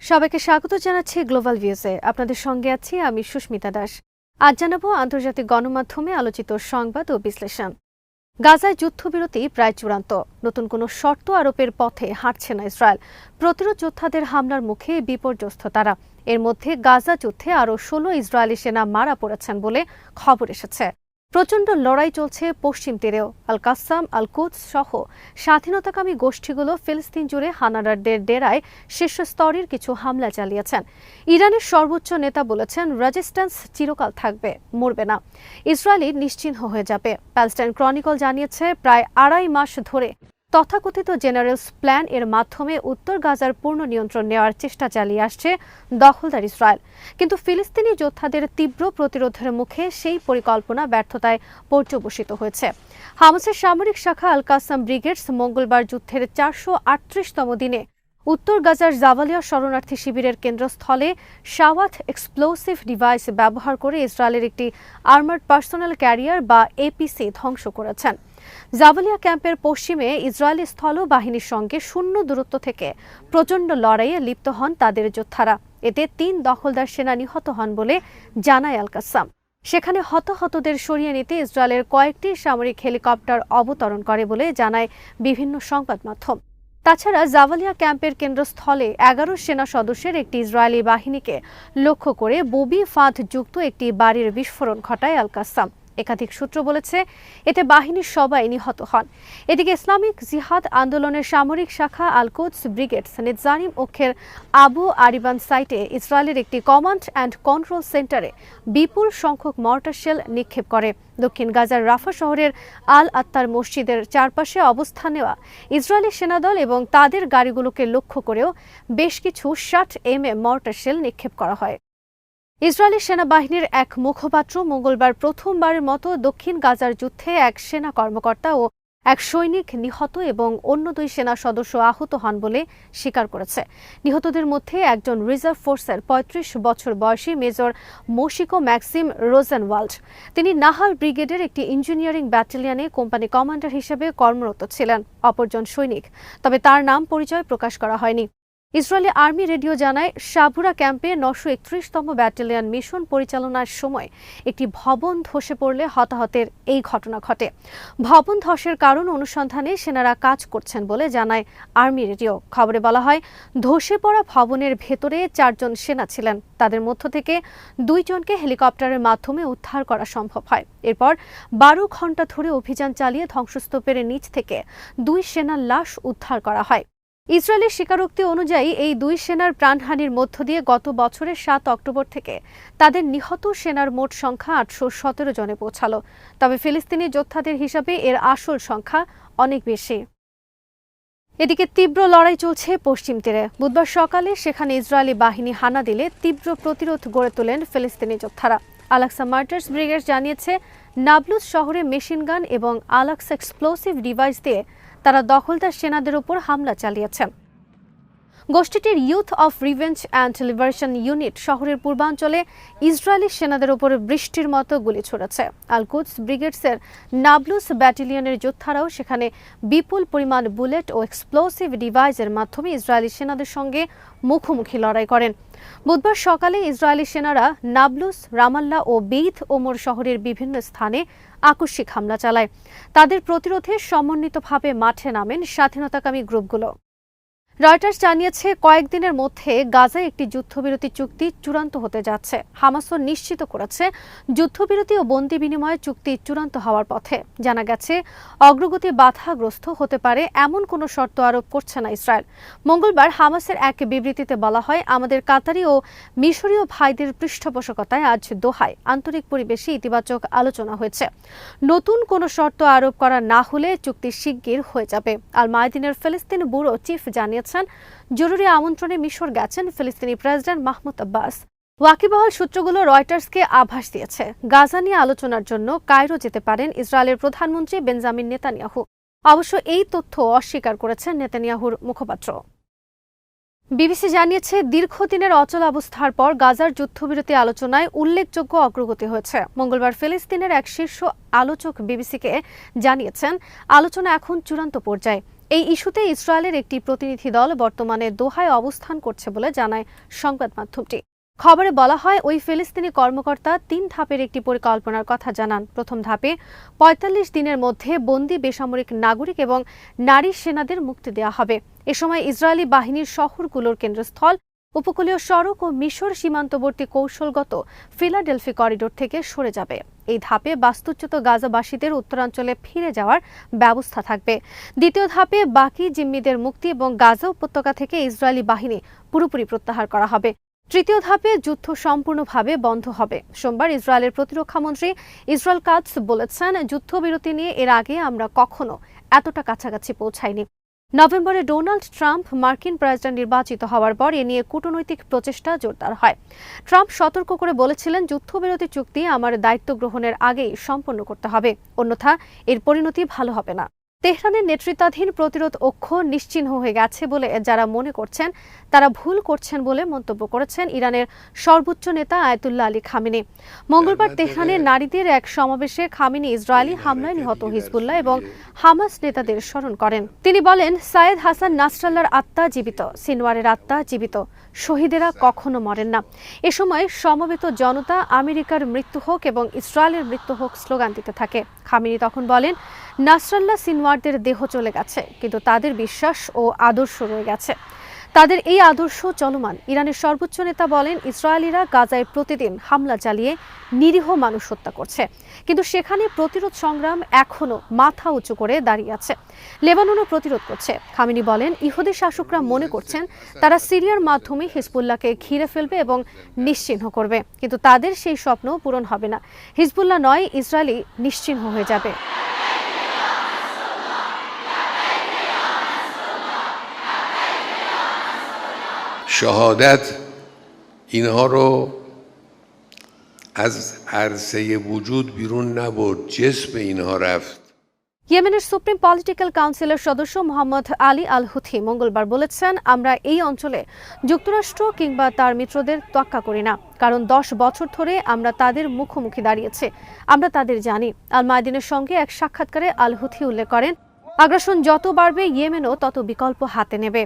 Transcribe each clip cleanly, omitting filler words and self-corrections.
সবাইকে স্বাগত জানাচ্ছি গ্লোবাল ভিউজে। আপনাদের সঙ্গে আছি আমি সুস্মিতা দাস। আজ জানাবো আন্তর্জাতিক গণমাধ্যমে আলোচিত সংবাদ ও বিশ্লেষণ। গাজায় যুদ্ধবিরতি প্রায় চূড়ান্ত, নতুন কোনো শর্ত আরোপের পথে হাঁটছে না ইসরায়েল। প্রতিরোধ যোদ্ধাদের হামলার মুখে বিপর্যস্ত তারা। এর মধ্যে গাজা যুদ্ধে আরও ১৬ ইসরায়েলি সেনা মারা পড়েছেন বলে খবর এসেছে। প্রচণ্ড লড়াই চলছে পশ্চিম তীরেও। আল কাসাম, আল কুদস সহ স্বাধীনতাকামী গোষ্ঠীগুলো ফিলিস্তিন জুড়ে হানাদারদের ডেরায় শীর্ষ স্তরের কিছু হামলা চালিয়েছেন। ইরানের সর্বোচ্চ নেতা বলেছেন, রেজিস্ট্যান্স চিরকাল থাকবে, মরবে না, ইসরায়েলি নিশ্চিহ্ন হয়ে যাবে। প্যালেস্টাইন ক্রনিকল জানিয়েছে, প্রায় ২.৫ মাস ধরে তথাকথিত জেনারেলস প্ল্যান এর মাধ্যমে উত্তর গাজার পূর্ণ নিয়ন্ত্রণ নেওয়ার চেষ্টা চালিয়ে আসছে দখলদার ইসরায়েল। কিন্তু ফিলিস্তিনি যোদ্ধাদের তীব্র প্রতিরোধের মুখে সেই পরিকল্পনা ব্যর্থতায় পর্যবসিত হয়েছে। হামাসের সামরিক শাখা আল কাসাম ব্রিগেডস মঙ্গলবার যুদ্ধের ৪৩৮তম দিনে উত্তর গাজার জাবালিয়া শরণার্থী শিবিরের কেন্দ্রস্থলে শাওয়াত এক্সপ্লোসিভ ডিভাইস ব্যবহার করে ইসরায়েলের একটি আর্মার্ড পার্সোনাল ক্যারিয়ার বা এপিসি ধ্বংস করেছেন। জাবালিয়া ক্যাম্পের পশ্চিমে ইসরায়েলি স্থল বাহিনীর সঙ্গে শূন্য দূরত্ব থেকে প্রচণ্ড লড়াইয়ে লিপ্ত হন তাদের যোদ্ধারা। এতে ৩ দখলদার সেনা নিহত হন বলে জানায় আল কাসাম। সেখানে হতাহতদের সরিয়ে নিতে ইসরায়েলের কয়েকটি সামরিক হেলিকপ্টার অবতরণ করে বলে জানায় বিভিন্ন সংবাদ মাধ্যম। তাছাড়া জাবালিয়া ক্যাম্পের কেন্দ্রস্থলে ১১ সেনা সদস্যের একটি ইসরায়েলি বাহিনীকে লক্ষ্য করে ববি ফাঁদ যুক্ত একটি বাড়ির বিস্ফোরণ ঘটায় আল কাসাম। একাধিক সূত্র বলেছে, এতে বাহিনীর সবাই নিহত হন। এদিকে ইসলামিক জিহাদ আন্দোলনের সামরিক শাখা আল কুদস ব্রিগেডস নিজানিম অক্ষের আবু আরিবান সাইটে ইসরায়েলের একটি কমান্ড অ্যান্ড কন্ট্রোল সেন্টারে বিপুল সংখ্যক মর্টার শেল নিক্ষেপ করে। দক্ষিণ গাজার রাফা শহরের আল আত্তার মসজিদের চারপাশে অবস্থান নেওয়া ইসরায়েলি সেনাদল এবং তাদের গাড়িগুলোকে লক্ষ্য করেও বেশ কিছু ৬০mm মর্টার শেল নিক্ষেপ করা হয়। ইসরায়েলি সেনাবাহিনীর এক মুখপাত্র মঙ্গলবার প্রথমবারের মতো দক্ষিণ গাজার যুদ্ধে এক সেনা কর্মকর্তা ও এক সৈনিক নিহত এবং অন্য ২ সেনা সদস্য আহত হন বলে স্বীকার করেছে। নিহতদের মধ্যে একজন রিজার্ভ ফোর্সের ৩৫ বছর বয়সী মেজর মোশিকো ম্যাক্সিম রোজেনওয়াল্ড। তিনি নাহাল ব্রিগেডের একটি ইঞ্জিনিয়ারিং ব্যাটালিয়নে কোম্পানি কমান্ডার হিসেবে কর্মরত ছিলেন। অপরজন সৈনিক, তবে তার নাম পরিচয় প্রকাশ করা হয়নি। ইসরায়েলি আর্মি রেডিও জানায়, সাবুরা ক্যাম্পে ৯৩১তম ব্যাটালিয়ন মিশন পরিচালনার সময় একটি ভবন ধসে পড়লে হতাহতের এই ঘটনা ঘটে। ভবন ধসের কারণ অনুসন্ধানে সেনারা কাজ করছেন বলে জানায় আর্মি রেডিও। খবরে বলা হয়, ধসে পড়া ভবনের ভেতরে ৪ জন সেনা ছিলেন। তাদের মধ্য থেকে ২ জনকে হেলিকপ্টারের মাধ্যমে উদ্ধার করা সম্ভব হয়। এরপর ১২ ঘণ্টা ধরে অভিযান চালিয়ে ধ্বংসস্তূপের নিচ থেকে ২ সেনার লাশ উদ্ধার করা হয়। ইসরায়েলের স্বীকারোক্তি অনুযায়ী এই ২ সেনার প্রাণহানির মধ্য দিয়ে গত বছরের ৭ অক্টোবর থেকে তাদের নিহত সেনার মোট সংখ্যা ৮১৭ জনে পৌঁছালো। তবে ফিলিস্তিনি যোদ্ধাদের হিসাবে এর আসল সংখ্যা অনেক বেশি। এদিকে তীব্র লড়াই চলছে পশ্চিম তীরে। বুধবার সকালে সেখানে ইসরায়েলি বাহিনী হানা দিলে তীব্র প্রতিরোধ গড়ে তোলেন ফিলিস্তিনি যোদ্ধারা। আল-আকসা মার্টার্স ব্রিগেড জানিয়েছে, নাবলুস শহরে মেশিনগান এবং আল-আকসা এক্সপ্লোসিভ ডিভাইস দিয়ে তারা দখলদার সেনাদের উপর হামলা চালিয়েছেন। গোষ্ঠীটির youth of revenge and liberation unit শহরের পূর্বাঞ্চলে ইসরায়েলি সেনাদের উপর বৃষ্টির মতো গুলি ছুড়েছে। আল কুদস ব্রিগেডসের নাবলুস ব্যাটালিয়নের যোদ্ধারাও সেখানে বিপুল পরিমাণ বুলেট ও এক্সপ্লোসিভ ডিভাইসের মাধ্যমে ইসরায়েলি সেনাদের সঙ্গে মুখোমুখি লড়াই করেন। বুধবার সকালে ইসরায়েলি সেনারা নাবলুস, রামাল্লা ও বেইত ওমর শহরের বিভিন্ন স্থানে আকস্মিক হামলা চালায়। তাদের প্রতিরোধে সমন্বিতভাবে মাঠে নামেন স্বাধীনতাকামী গ্রুপগুলো। রয়টার্স জানিয়েছে, কয়েকদিনের মধ্যে গাজায় একটি যুদ্ধবিরতি চুক্তি চূড়ান্ত হতে যাচ্ছে। হামাসও নিশ্চিত করেছে যুদ্ধবিরতি ও বন্দি বিনিময় চুক্তি চূড়ান্ত হওয়ার পথে। জানা গেছে, অগ্রগতি বাধাগ্রস্ত হতে পারে এমন কোনো শর্ত আরোপ করছে না ইসরায়েল। মঙ্গলবার হামাসের এক বিবৃতিতে বলা হয়, আমাদের কাতারি ও মিশরীয় ভাইদের পৃষ্ঠপোষকতায় আজ দোহায় আন্তরিক পরিবেশে ইতিবাচক আলোচনা হয়েছে। নতুন কোনো শর্ত আরোপ করা না হলে চুক্তি শিগগির হয়ে যাবে। আল মায়াদিনের ফিলিস্তিন ব্যুরো চিফ জানিয়েছেন, জরুরি আমন্ত্রণে মিশর গেছেন ফিলিস্তিনি প্রেসিডেন্ট মাহমুদ আব্বাস। ওয়াকিবহাল সূত্রগুলো রয়টার্সকে আভাস দিয়েছে, গাজা নিয়ে আলোচনার জন্য কায়রো যেতে পারেন ইসরায়েলের প্রধানমন্ত্রী বেঞ্জামিন নেতানিয়াহু। অবশ্য এই তথ্য অস্বীকার করেছেন নেতানিয়াহুর মুখপাত্র। বিবিসি জানিয়েছে, দীর্ঘদিনের অচলাবস্থার পর গাজার যুদ্ধবিরতি আলোচনায় উল্লেখযোগ্য অগ্রগতি হয়েছে। মঙ্গলবার ফিলিস্তিনের এক শীর্ষ আলোচক বিবিসিকে জানিয়েছেন, আলোচনা এখন চূড়ান্ত পর্যায়ে। এই ইস্যুতে ইসরায়েলের একটি প্রতিনিধি দল বর্তমানে দোহায় অবস্থান করছে বলে জানায় সংবাদ মাধ্যমটি। খবরে বলা হয়, ওই ফিলিস্তিনি কর্মকর্তা ৩ ধাপের একটি পরিকল্পনার কথা জানান। প্রথম ধাপে ৪৫ দিনের মধ্যে বন্দী বেসামরিক নাগরিক এবং নারী সেনাদের মুক্তি দেওয়া হবে। এ সময় ইসরায়েলি বাহিনীর শহরগুলোর কেন্দ্রস্থল, উপকূলীয় সড়ক ও মিশর সীমান্তবর্তী কৌশলগত ফিলাডেলফি করিডোর থেকে সরে যাবে। এই ধাপে বাস্তুচ্যুত গাজাবাসীদের উত্তরাঞ্চলে ফিরে যাওয়ার ব্যবস্থা থাকবে। দ্বিতীয় ধাপে বাকি জিম্মিদের মুক্তি এবং গাজা উপত্যকা থেকে ইসরায়েলি বাহিনী পুরোপুরি প্রত্যাহার করা হবে। তৃতীয় ধাপে যুদ্ধ সম্পূর্ণভাবে বন্ধ হবে। সোমবার ইসরায়েলের প্রতিরক্ষামন্ত্রী ইসরায়েল কাটস বলেছেন, যুদ্ধবিরতি নিয়ে এর আগে আমরা কখনো এতটা কাছাকাছি পৌঁছাইনি। নভেম্বরে ডোনাল্ড ট্রাম্প মার্কিন প্রেসিডেন্ট নির্বাচিত হওয়ার পর এ নিয়ে কূটনৈতিক প্রচেষ্টা জোরদার হয়। ট্রাম্প সতর্ক করে বলেছিলেন, যুদ্ধবিরতি চুক্তি আমার দায়িত্ব গ্রহণের আগেই সম্পন্ন করতে হবে, অন্যথা এর পরিণতি ভালো হবে না। তেহরানের নেতৃত্বাধীন প্রতিরোধ অক্ষ নিশ্চিহ্ন হয়ে গেছে বলে যারা মনে করছেন তারা ভুল করছেন বলে মন্তব্য করেছেন ইরানের সর্বোচ্চ নেতা আয়াতুল্লাহ আলী খামেনি। মঙ্গলবার তেহরানের নারীদের এক সমাবেশে খামেনি ইসরায়েলি হামলায় নিহত হিজবুল্লাহ এবং হামাস নেতাদের স্মরণ করেন। তিনি বলেন, সায়েদ হাসান নাসরাল্লাহর আত্মা জীবিত, সিনওয়ারের আত্মা জীবিত, শহীদেরা কখনো মরেন না। এ সময় সমবেত জনতা আমেরিকার মৃত্যু হোক এবং ইসরায়েলের মৃত্যু হোক স্লোগান দিতে থাকে। খামেনি তখন বলেন, নাসরাল্লাহ সিনওয়ারদের দেহ চলে গেছে, কিন্তু তাদের বিশ্বাস ও আদর্শ রয়ে গেছে। তাদের এই আদর্শ চলমান। ইরানের সর্বোচ্চ নেতা বলেন, ইসরায়েলিরা গাজায় প্রতিদিন হামলা চালিয়ে নিরীহ মানুষ হত্যা করছে, কিন্তু সেখানে প্রতিরোধ সংগ্রাম এখনো মাথা উঁচু করে দাঁড়িয়ে আছে। লেবাননও প্রতিরোধ করছে। খামেনি বলেন, ইহুদি শাসকরা মনে করছেন তারা সিরিয়ার মাধ্যমে হিজবুল্লাহকে ঘিরে ফেলবে এবং নিশ্চিহ্ন করবে, কিন্তু তাদের সেই স্বপ্ন পূরণ হবে না। হিজবুল্লাহ নয়, ইসরায়েলি নিশ্চিহ্ন হয়ে যাবে। شهادت اینها رو از عرصه وجود بیرون نبرد، جسم اینها رفت। ইয়েমেনের সুপ্রিম পলিটিক্যাল কাউন্সিলের সদস্য মোহাম্মদ আলী আল হুথি মঙ্গলবার বলেছেন, আমরা এই অঞ্চলে যুক্তরাষ্ট্র কিংবা তার মিত্রদের তোয়াক্কা করি না, কারণ 10 বছর ধরে আমরা তাদের মুখোমুখি দাঁড়িয়েছি, আমরা তাদের জানি। আল মায়াদিনের সঙ্গে এক সাক্ষাৎকারে আল হুথি উল্লেখ করেন, আগ্রাসন যত বাড়বে ইয়েমেনও তত বিকল্প হাতে নেবে।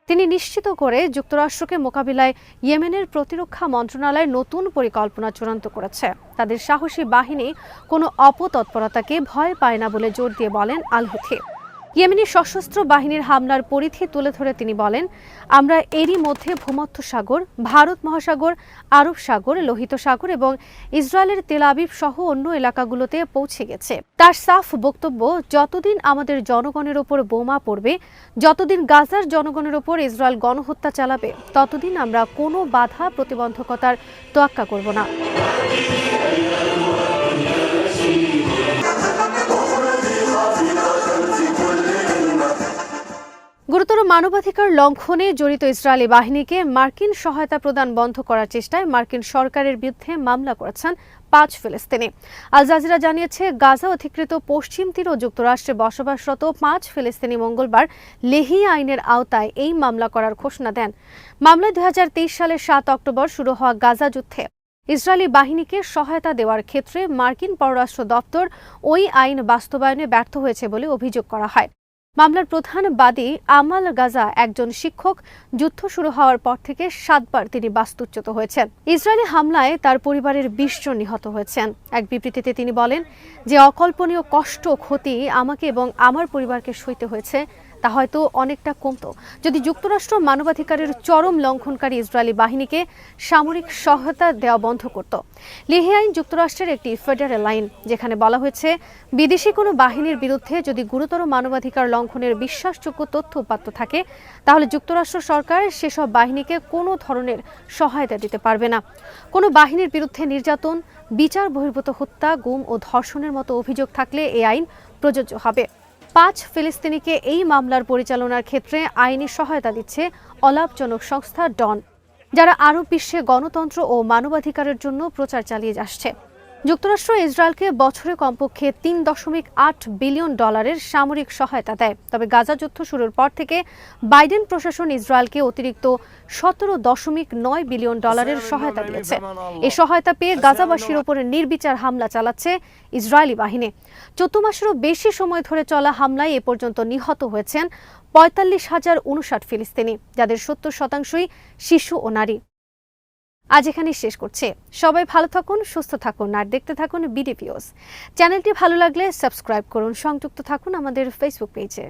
তিনি নিশ্চিত করে যুক্তরাষ্ট্রকে মোকাবিলায় ইয়েমেনের প্রতিরক্ষা মন্ত্রণালয় নতুন পরিকল্পনা চূড়ান্ত করেছে। তাদের সাহসী বাহিনী কোনো অপতৎপরতাকে ভয় পায় না বলে জোর দিয়ে বলেন আল হুথি। ইয়েমেনি সশস্ত্র বাহিনীর হামলার পরিধি তুলে ধরে তিনি বলেন, আমরা এরই মধ্যে ভূমধ্য সাগর, ভারত মহাসাগর, আরব সাগর, লোহিত সাগর এবং ইসরায়েলের তেল আবিব সহ অন্য এলাকাগুলোতে পৌঁছে গেছে। তার সাফ বক্তব্য, যতদিন আমাদের জনগণের ওপর বোমা পড়বে, যতদিন গাজার জনগণের ওপর ইসরায়েল গণহত্যা চালাবে, ততদিন আমরা কোনো বাধা প্রতিবন্ধকতার তোয়াক্কা করব না। গুরুতর মানবাধিকার লঙ্ঘনে জড়িত ইসরায়েলি বাহিনীকে মার্কিন সহায়তা প্রদান বন্ধ করার চেষ্টায় মার্কিন সরকারের বিরুদ্ধে মামলা করেছেন 5 ফিলিস্তিনি। আল জাজিরা জানিয়েছে, গাজা অধিকৃত পশ্চিম তীর ও যুক্তরাষ্ট্রে বসবাসরত 5 ফিলিস্তিনি মঙ্গলবার লেহি আইনের আওতায় এই মামলা করার ঘোষণা দেন। মামলায় 2023 সালের 7 অক্টোবর শুরু হওয়া গাজা যুদ্ধে ইসরায়েলি বাহিনীকে সহায়তা দেওয়ার ক্ষেত্রে মার্কিন পররাষ্ট্র দপ্তর ওই আইন বাস্তবায়নে ব্যর্থ হয়েছে বলে অভিযোগ করা হয়। মামলার প্রধান বাদী আমাল গাজা একজন শিক্ষক। যুদ্ধ শুরু হওয়ার পর থেকে 7 বার তিনি বাস্তুচ্যুত হয়েছেন। ইসরায়েলি হামলায় তার পরিবারের 20 জন নিহত হয়েছেন। এক বিবৃতিতে তিনি বলেন, যে অকল্পনীয় কষ্ট ক্ষতি আমাকে এবং আমার পরিবারকে সইতে হয়েছে তা হয়তো অনেকটা কমতো যদি যুক্তরাষ্ট্র মানবাধিকারের চরম লঙ্ঘনকারী ইসরায়েলি বাহিনীকে সামরিক সহায়তা দেওয়া বন্ধ করত। লেহি আইন যুক্তরাষ্ট্রের একটি ফেডারেল আইন, যেখানে বলা হয়েছে, বিদেশি কোনো বাহিনীর বিরুদ্ধে যদি গুরুতর মানবাধিকার লঙ্ঘনের বিশ্বাসযোগ্য তথ্য উপাত্ত থাকে, তাহলে যুক্তরাষ্ট্র সরকার সেসব বাহিনীকে কোনো ধরনের সহায়তা দিতে পারবে না। কোনো বাহিনীর বিরুদ্ধে নির্যাতন, বিচার বহির্ভূত হত্যা, গুম ও ধর্ষণের মতো অভিযোগ থাকলে এই আইন প্রযোজ্য হবে। 5 ফিলিস্তিনিকে এই মামলার পরিচালনার ক্ষেত্রে আইনি সহায়তা দিচ্ছে অলাভজনক সংস্থা ডন, যারা আরব বিশ্বে গণতন্ত্র ও মানবাধিকারের জন্য প্রচার চালিয়ে আসছে। যুক্তরাষ্ট্র ইসরায়েলকে বছরে কমপক্ষে $3.8 বিলিয়ন সামরিক সহায়তা দেয়। তবে গাজা যুদ্ধ শুরুর পর থেকে বাইডেন প্রশাসন ইসরায়েলকে অতিরিক্ত $17.9 বিলিয়ন সহায়তা দিয়েছে। এই সহায়তা পেয়ে গাজাবাসীর ওপর নির্বিচার হামলা চালাচ্ছে ইসরায়েলি বাহিনী। 14 মাসেরও বেশি সময় ধরে চলা হামলায় এ পর্যন্ত নিহত হয়েছেন 45,059 ফিলিস্তিনি, যাদের 70% শিশু ও নারী। আজ এখানেই শেষ করছে। সবাই ভালো থাকুন, সুস্থ থাকুন আর দেখতে থাকুন বিডি ভিউজ। চ্যানেলটি ভালো লাগলে সাবস্ক্রাইব করুন, সংযুক্ত থাকুন আমাদের ফেসবুক পেজে।